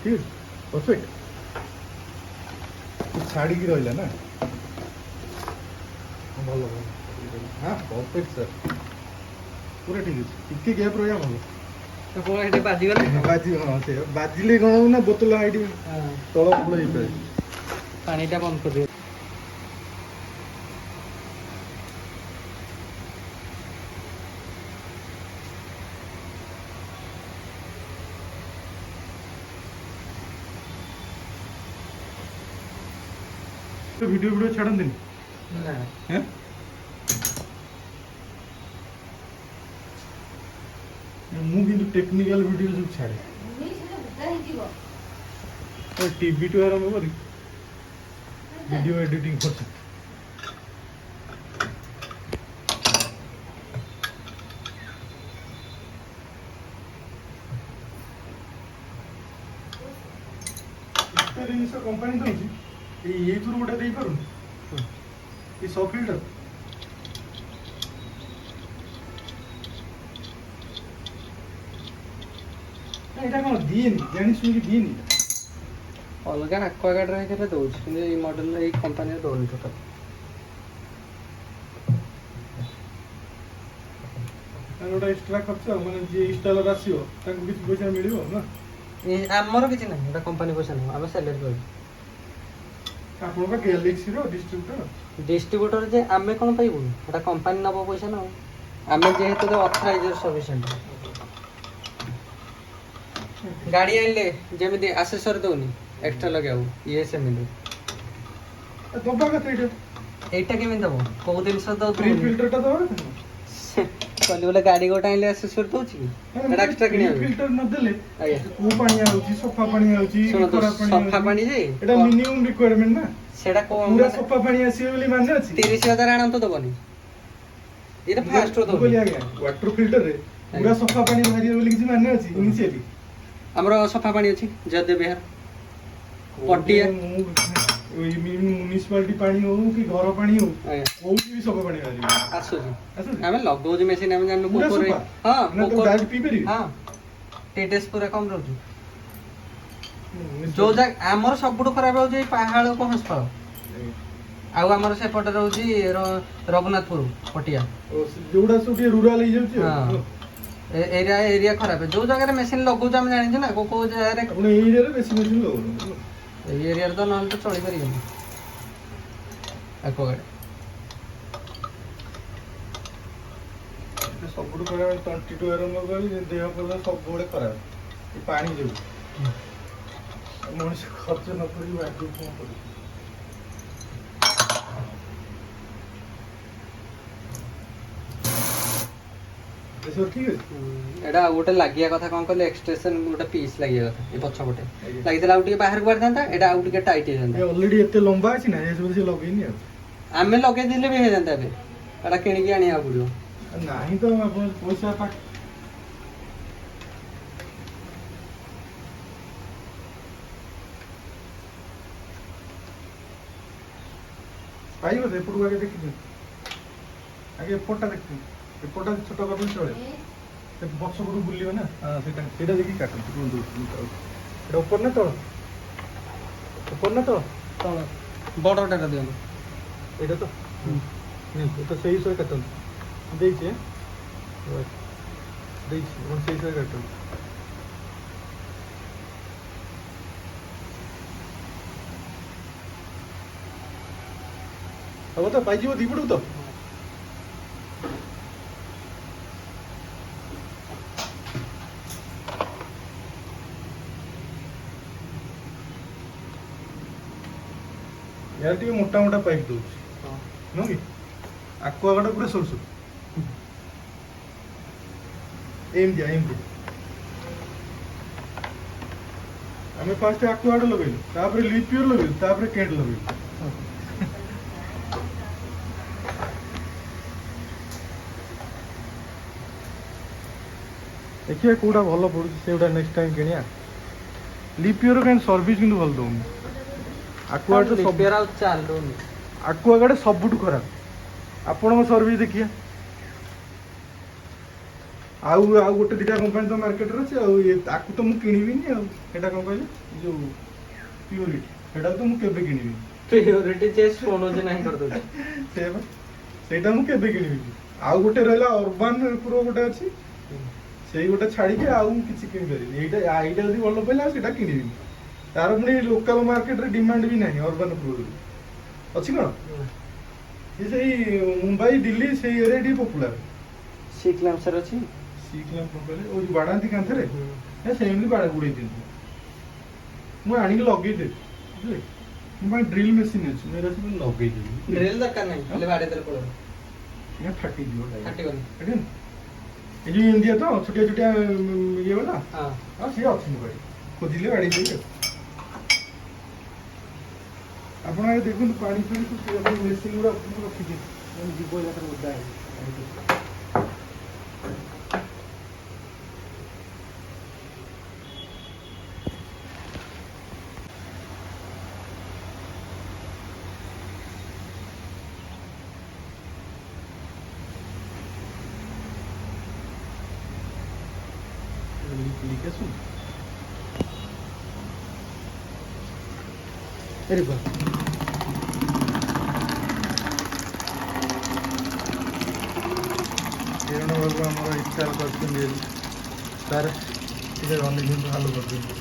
ठीक परफेक्ट छाड़ी की रहिला ना भल भल हाँ परफेक्ट सर पूरा ठीक है टिके गैप रहा भल तो कोन हेटे बाजीगला बाजी हाँ से बाजिले कौन हो ना बोतल हाइट तल फुल हो पानीटा बंद कर दियो तो वीडियो वीडियो छाड़न दिन ना हैं मु किंतु टेक्निकल वीडियो सब छाड़े टीवी टू आरंभ करी वीडियो एडिटिंग करछ जिनिस कंपनी दउची ये गोटे दे पारुन ये सब फिल्टर এটা কোন দিইনি জানি শুনি দিইনি अलग एक्वागार्ड रे केते दोछ 근데 এই মডেল এই কোম্পানি দোনি টোটাল আর ওটা এক্সট্রা খরচ মানে যে ইনস্টলার আসিও তাকে কিছু পয়সা মিলিব না এই ଆମର କିଛି ନାହିଁ এটা কোম্পানি পয়সା ନାହିଁ ଆମେ স্যালারি পাই ଆପଣଙ୍କ ଗ୍ୟାଲେକ୍ସି ର डिस्ट्रीब्यूटर जे आमे कोन पाइबु এটা কোম্পানি নব পয়সা না ଆମେ যেহেতু অথরাইজर সফিশিয়েন্ট गाड़ी आइले जेमिति एसेसर दोनी एक्स्ट्रा लगाऊ ये सेमिति दबा कते एटा केमिन दबो को दिन से दो फ्री फिल्टर टा दबा कहली बोले गाड़ी गोटा आइले एसेसर दोछि एटा एक्स्ट्रा किने फिल्टर न देले आया को पानी आउची सफा पानी आउची खराब पानी सफा पानी जे एटा मिनिमम रिक्वायरमेंट ना सेटा को पूरा सफा पानी आसी बोली माने अछि 30000 आनंत दबनी एटा फास्ट रो दो बोली आ गया वाटर फिल्टर रे पूरा सफा पानी बाहरी बोली किछि माने अछि इनिशियली हमरो सफा पानी अछि जदे बिहार पटिया म्युनिसिपालिटी पानी हो कि घर पानी हो कोठी भी सफा पानी बाहरी आसो जी हमें लगो जे मशीन हम जाननु पूरा कोरे सफा? हां ना तो डायरेक्ट पी पेरी हां टेटेस पूरा कम रहू जो जा हमर सबुठ खराब हो जे पहाड़ को हस्पाल आउ हमर सेपट रहउजी रघुनाथपुर पटिया जोड़ा सब रूरल ही जाउची हां एरिया एरिया खराब है जो जगह मशीन लगो हम जानि छ ना को जगह रे आपण एरिया रे बेसी मशीन लगो ए एरिया तो नल तो चली करी एको गाड़ी सबुठ खराब 22 आरंभ करी देह पर सब बड़े खराब ये पानी जो मनुष्य खर्च न करी बाकी कोन करी एसो ठीक है एडा गोटे लागिया कथा कोन कहले एक्सटेंशन गोटे पीस लागिया कथा ए पछ गोटे लागितला आउ टिके बाहर बार थांता एडा आउ टिके टाइट हे जांता ये ऑलरेडी एते लंबा अछि ना एसो से लगेनी आमे लगे दिले भी हे जांता बे एडा किणी की आनिया पड़ियो नहीं तो अपन पैसा पाक पाइबो से एपटू आगे देखि आगे एपटा देखि एपटा छोटा कर चले से बक्स पटू बुलियो ना हां सेटा सेटा देखि काटन तुरंत एटा ऊपर ना तळ ऊपर ना तळ तळ बडटा दियो एटा तो नहीं तो सही से काटन देखिए देखिए वो सही से काटन अब तो पाइजिबो दीपडू तो यार टी मोटा मोटा पाइप दो नो कि आक्वागार्ड पूरा सर सर एम दिया हमें फास्ट आक्वागार्ड लगेलु तापर लिपियर लगेलु तापर केंट लगेलु देखिए कोडा भलो पडुछ सेउडा नेक्स्ट टाइम किनिया लिपियर काइन सर्विस किंतु भल दउनी आक्वागार्ड सब पेरा चाल दोनी आक्वागार्ड सबुठ खराब आपण सर्विस देखिए ଆଉ ଗୋଟେ ଦିଟା କମ୍ପାନୀ ତ ମାର୍କେଟରେ ଅଛି ଆଉ ତାକୁ ତ ମୁଁ କିଣିବିନି ଆଉ ସେଇଟା କ'ଣ କହିଲେ ଯୋଉ ପ୍ୟୁରିଟି ସେଇଟା ତ ମୁଁ କେବେ କିଣିବିନି ପ୍ରିଓରିଟି ଯେ ଶୁଣୁଛି ନାହିଁ କରିଦଉଛି ସେଇଟା ମୁଁ କେବେ କିଣିବିନି ଆଉ ଗୋଟେ ରହିଲା ଅର୍ବାନ ପ୍ରୋ ଗୋଟେ ଅଛି ସେଇ ଗୋଟେ ଛାଡ଼ିକି ଆଉ କିଛି କିଣିପାରିବିନି ଏଇଟା ଯଦି ଭଲ ପଇଲା ଆଉ ସେଇଟା କିଣିବିନି ତାର ପୁଣି ଲୋକାଲ ମାର୍କେଟରେ ଡିମାଣ୍ଡ ବି ନାହିଁ ଅର୍ବାନ ପ୍ରୋ ଅଛି କ'ଣ ସେଇ ମୁମ୍ବାଇ ଦିଲ୍ଲୀ ସେଇ ଏରିଆ ଟିକେ ପପୁଲାର ସି କ୍ଲାମ୍ସର ଅଛି ବାଡ଼ାନ୍ତି କାନ୍ଥରେ ସେମିତି ଉଡ଼େଇ ଦିଅନ୍ତି ମୁଁ ଆଣିକି ଲଗେଇଦେବି ବୁଝିଲେ ମୋ ପାଇଁ ଡ୍ରିଲ୍ ମେସିନ୍ ଅଛି ମୁଁ ଏରା ସବୁ ଲଗେଇଦେବି ଡ୍ରିଲ୍ ଦରକାର ନାହିଁ ଖାଲି ବାଡ଼େଇ ଦେଲେ ପଡ଼ିବ ଏହା ଫାଟିଯିବ ଫାଟିବନି ଏ ଯୋଉ ଏମିତିଆ ତ ଛୋଟିଆ ଛୋଟିଆ ଇଏ ବାଲା ହଁ ସିଏ ଅଛି ମୋ ପାଖରେ ଖୋଜିଲେ ବାଡ଼େଇ ଦେବି ଆଉ ଆପଣ ଆଗେ ଦେଖନ୍ତୁ ପାଣି ଫାଣି ମେସିନ୍ ଗୁଡ଼ା ରଖିଛି ଯିବ ଏକାଥରେ ଓଦା ହେଇଛି লিখেছুন ভেরি গুড କିରଣ ବାବୁ ଆମର ଇନଷ୍ଟଲ୍ କରିଛନ୍ତି ତାର ଟିକେ ରନିଂ ଭଲ କରିଛନ୍ତି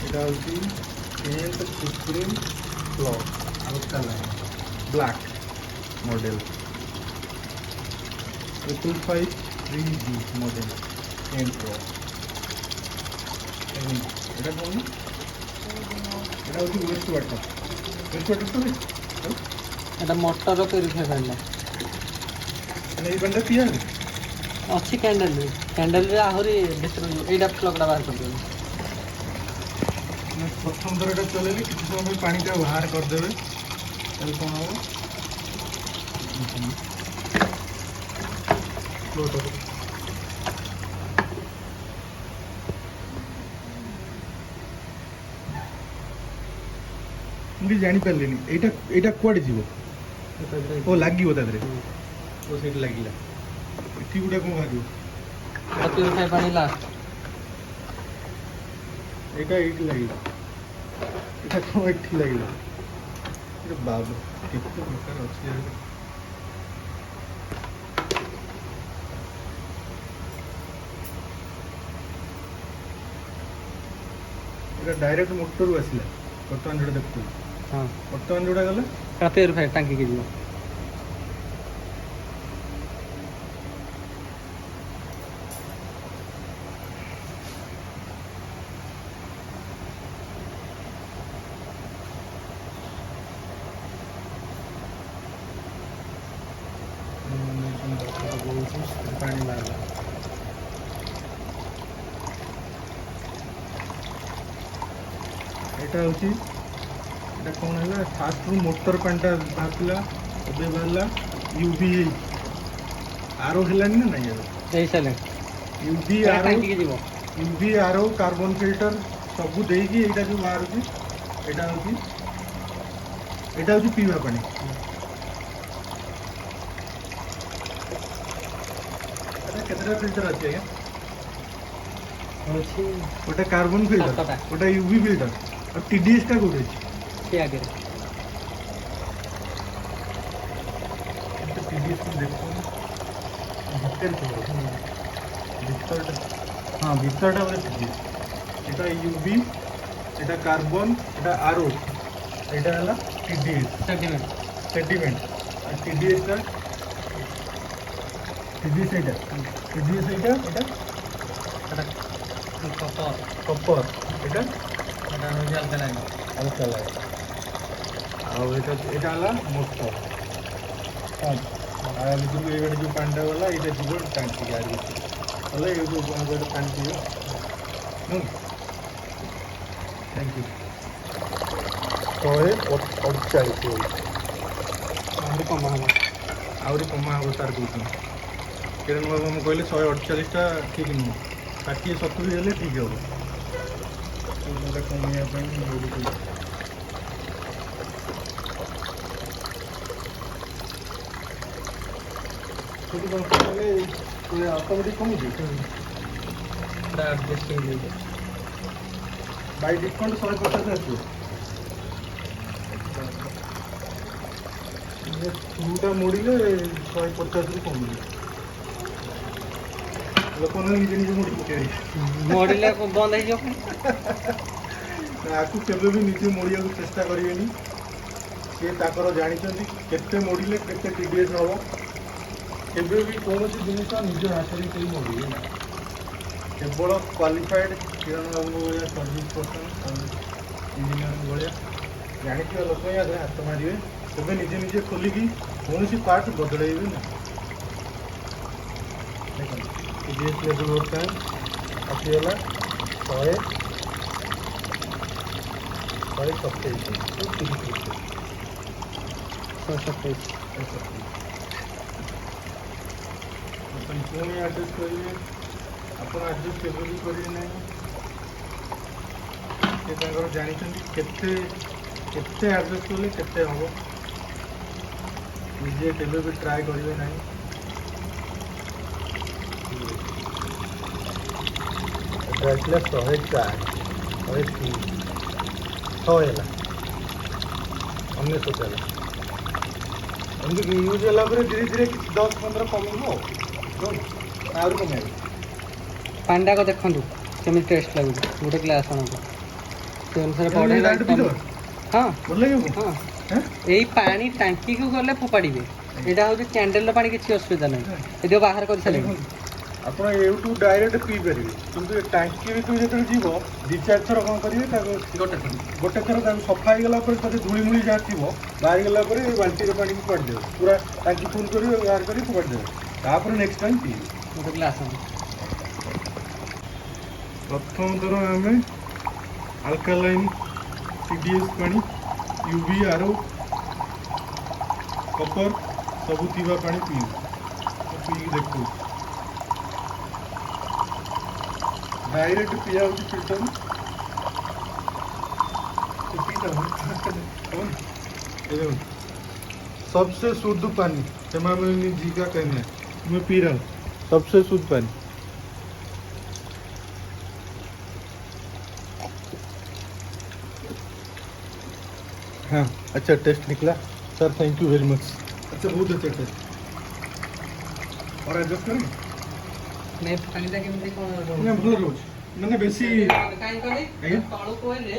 এটা হচ্ছে 10th সুপ্রিম ক্লক হালকা line black model 253D model 10 Pro এটা কোন এটা হচ্ছে ওয়েস্ট ওয়াটার তো এটা মোটর প্ୟୁରିଫାଏ ଫ୍ୟାନ୍ এই ব্যান্ডটা ପିଆ ଅଛି କ୍ୟାଣ୍ଡେଲରେ ଆହୁରି ଭିତରୁ ଏଇଟା ପ୍ଲଗ୍ଟା ବାହାର କରିଦେବେ ପ୍ରଥମ ଥର ଏଇଟା ଚଲେଇଲେ କିଛି ସମୟ ପାଇଁ ପାଣିଟା ବାହାର କରିଦେବେ ତାହେଲେ କ'ଣ ହେବ ମୁଁ କିଛି ଜାଣିପାରିଲିନି ଏଇଟା କୁଆଡ଼େ ଯିବ ଓ ଲାଗିବ ତା ଦେହରେ ଓ ସେଇଠି ଲାଗିଲା ଏଠି ଗୋଟେ କ'ଣ ବାହାରିବ ପ୍ୟୁରିଫାଏ ପାଣି ଲାଷ୍ଟ ଏଇଟା ଏଇଠି ଲାଗିଲା ଏଇଟା କ'ଣ ଏଠି ଲାଗିଲା ବାବୁ କେତେ ପ୍ରକାର ଅଛି ଏଇଟା ଡାଇରେକ୍ଟ ମୋଟରରୁ ଆସିଲା ବର୍ତ୍ତମାନ ଯୋଉଟା ଦେଖୁଥିଲି ହଁ ବର୍ତ୍ତମାନ ଯୋଉଟା ଗଲା ପ୍ୟୁରିଫାଏ ଟାଙ୍କିକି ଯିବ ପାଣି ବାହାରିଲା ଏଇଟା ହେଉଛି এটা କ'ଣ ହେଲା ଫାଷ୍ଟରୁ ମୋଟର ପାଣିଟା ବାହାରୁଥିଲା ଏବେ ବାହାରିଲା ୟୁଭି ଆରୋ ହେଲାନି ନା ନାଇଁ ଏବେ ହେଇସାରିଲାଣି ୟୁଭି ଆରୋ କାର୍ବନ ଫିଲ୍ଟର ସବୁ ଦେଇକି ଏଇଟା ଯେଉଁ ବାହାରୁଛି ଏଇଟା ହେଉଛି ପିଇବା ପାଣି এটা କେତେଟା ଫିଲ୍ଟର ଅଛି ଆଜ୍ଞା ଅଛି ଗୋଟେ କାର୍ବନ ଫିଲ୍ଟର ଗୋଟେ ୟୁଭି ଫିଲ୍ଟର ଆଉ TDSଟା କୋଉଠି ଅଛି ସେ ଆଗରେ TDS ଦେଖୁନ ଭିତରେ ଥିବ ଭିତରଟା ହଁ ଭିତରଟା ଗୋଟେ TDS এটা ୟୁଭି এটা কার্বন এটা আরও এটা হলো TDS সেডিমেন্ট আর TDSটা TDS এটা এটা কপার এটা ହେଉଛି ଆଲକାଲାଇନ୍ হালকা লাগে ଆଉ এটা ହେଲା ମୋଟର ପମ୍ପ ଆଉ ଭିତରକୁ ଏଇବାଟେ ଯେଉଁ ପାଣିଟା ଗଲା ଏଇଟା ଯିବ ଟାଙ୍କି ଗାଡ଼ି ଭିତରେ ଗଲେ ଏଇ ଯେଉଁ ଗୋଟେ ପାଣି ପିଇବ ଥ୍ୟାଙ୍କ ୟୁ 148 ଆହୁରି କମା ହେବ ଆହୁରି କମା ହେବ ତାର କହୁଛନ୍ତି କିରଣ ବାବୁ ମୁଁ କହିଲେ 148ଟା ଠିକ୍ ନୁହଁ 60-70 ହେଲେ ଠିକ୍ ହେବ ସେଇଟା କମେଇବା ପାଇଁ ସେଠି କ'ଣ କଲେ ଅଟୋମେଟିକ୍ କମୁଛି ବାଇ ଡିଫଲ୍ଟ 150 ଆସିବ। ସ୍କ୍ରୁଟା ମୋଡ଼ିଲେ 150ରୁ କମିବ। ଲୋକମାନେ ନିଜେ ନିଜେ ମୋଡ଼ି ପକେଇବେ। ମୋଡ଼ିଲେ ବନ୍ଦ ହେଇଯିବ। ଆକୁ କେବେ ବି ନିଜେ ମୋଡ଼ିବାକୁ ଚେଷ୍ଟା କରିବେନି। ସିଏ ତାଙ୍କର ଜାଣିଛନ୍ତି କେତେ ମୋଡ଼ିଲେ କେତେ TDS ହେବ। କେବେ ବି କୌଣସି ଜିନିଷ ନିଜ ହାତରେ କେହି ମୋଡ଼ିବେ ନା। କେବଳ କ୍ୱାଲିଫାଏଡ୍ କିରଣ ବାବୁଙ୍କ ଭଳିଆ ସର୍ଭିସ୍ ପର୍ସନ୍ ଆଉ ଇଞ୍ଜିନିୟରଙ୍କ ଭଳିଆ ଜାଣିଥିବା ଲୋକ ହିଁ ଆଗରେ ହାତ ମାରିବେ। କେବେ ନିଜେ ନିଜେ ଖୋଲିକି କୌଣସି ପାର୍ଟ ବଦଳାଇବେ ନା। ଦେଖନ୍ତୁ TDS ଲେବୁଲ୍ ବର୍ତ୍ତମାନ ଆସିଗଲା 127। ଆପଣ ପୁଣି ଆଡ଼ଜଷ୍ଟ କରିବେ। ଆପଣ ଆଡ଼ଜଷ୍ଟ କେବେ ବି କରିବେ ନାହିଁ। ସେ ତାଙ୍କର ଜାଣିଛନ୍ତି କେତେ କେତେ ଆଡ଼ଜଷ୍ଟ କଲେ କେତେ ହେବ। ନିଜେ କେବେ ବି ଟ୍ରାଏ କରିବେ ନାହିଁ। ଆସିଲା 104 103 6 ହେଲା 19 ହେଲା। ଏମିତି ୟୁଜ୍ ହେଲା ପରେ ଧୀରେ ଧୀରେ କିଛି 10-15 କମିବ ଆଉ ଆହୁରି କମେଇବ। ପାଣିଟାକ ଦେଖନ୍ତୁ କେମିତି ଟେଷ୍ଟ ଲାଗୁଛି। ଗୋଟେ ଗ୍ଲାସ୍ ଆଣନ୍ତୁ ସେ ଅନୁସାରେ ବଢ଼େଇବା। ହଁ ଭଲ ଲାଗିବ। ହଁ ଏଇ ପାଣି ଟାଙ୍କିକୁ ଗଲେ ଫୋପାଡ଼ିବେ। ଏଇଟା ହେଉଛି କ୍ୟାଣ୍ଡେଲର ପାଣି, କିଛି ଅସୁବିଧା ନାହିଁ। ଏଦିନ ବାହାର କରିସାରିଲେଣି। ଆପଣ ଏଇଠୁ ଡାଇରେକ୍ଟ ପିଇପାରିବେ, କିନ୍ତୁ ଏ ଟାଙ୍କି ଭିତରୁ ଯେତେବେଳେ ଯିବ 2-4 ଥର କ'ଣ କରିବେ, ତାକୁ ଗୋଟେ ଥର ତାକୁ ସଫା ହେଇଗଲା ପରେ ତାକୁ ଧୂଳିମୂଳି ଯାହା ଥିବ ବାହାରିଗଲା ପରେ ବାଲ୍ଟିରେ ପାଣିକି ଫୋପାଡ଼ିଦେବେ। ପୁରା ଟାଙ୍କି ଫୁଲ୍ କରିବେ, ବାହାର କରି ଫୋପାଡ଼ିଦେବେ। ତାପରେ ନେକ୍ସଟ ଟାଇମ୍ ପିଇବେ। ଗୋଟେ ଗ୍ଲାସ୍ ଆଣ। ପ୍ରଥମ ଥର ଆମେ ଆଲକାଲାଇନ୍ TDS ପାଣି, UV RO କପର ସବୁ ଥିବା ପାଣି ପିଇବୁ। ପିଇକି ଦେଖୁ डायरेक्ट पिया फिल्टर सबसे शुद्ध पानी हेमामालिनी जी का कहना है। मैं पी रहा हूँ सबसे शुद्ध पानी। हाँ अच्छा टेस्ट निकला sir, thank you very much. अच्छा बहुत अच्छा टेस्ट। और एडजस्ट करें नहीं पानीटा केମିତି କ'ଣ ନା ଭଲ ରହୁଛି ମାନେ ବେଶୀ କାହିଁ କହିଲେ ତଳକୁ ହେଲେ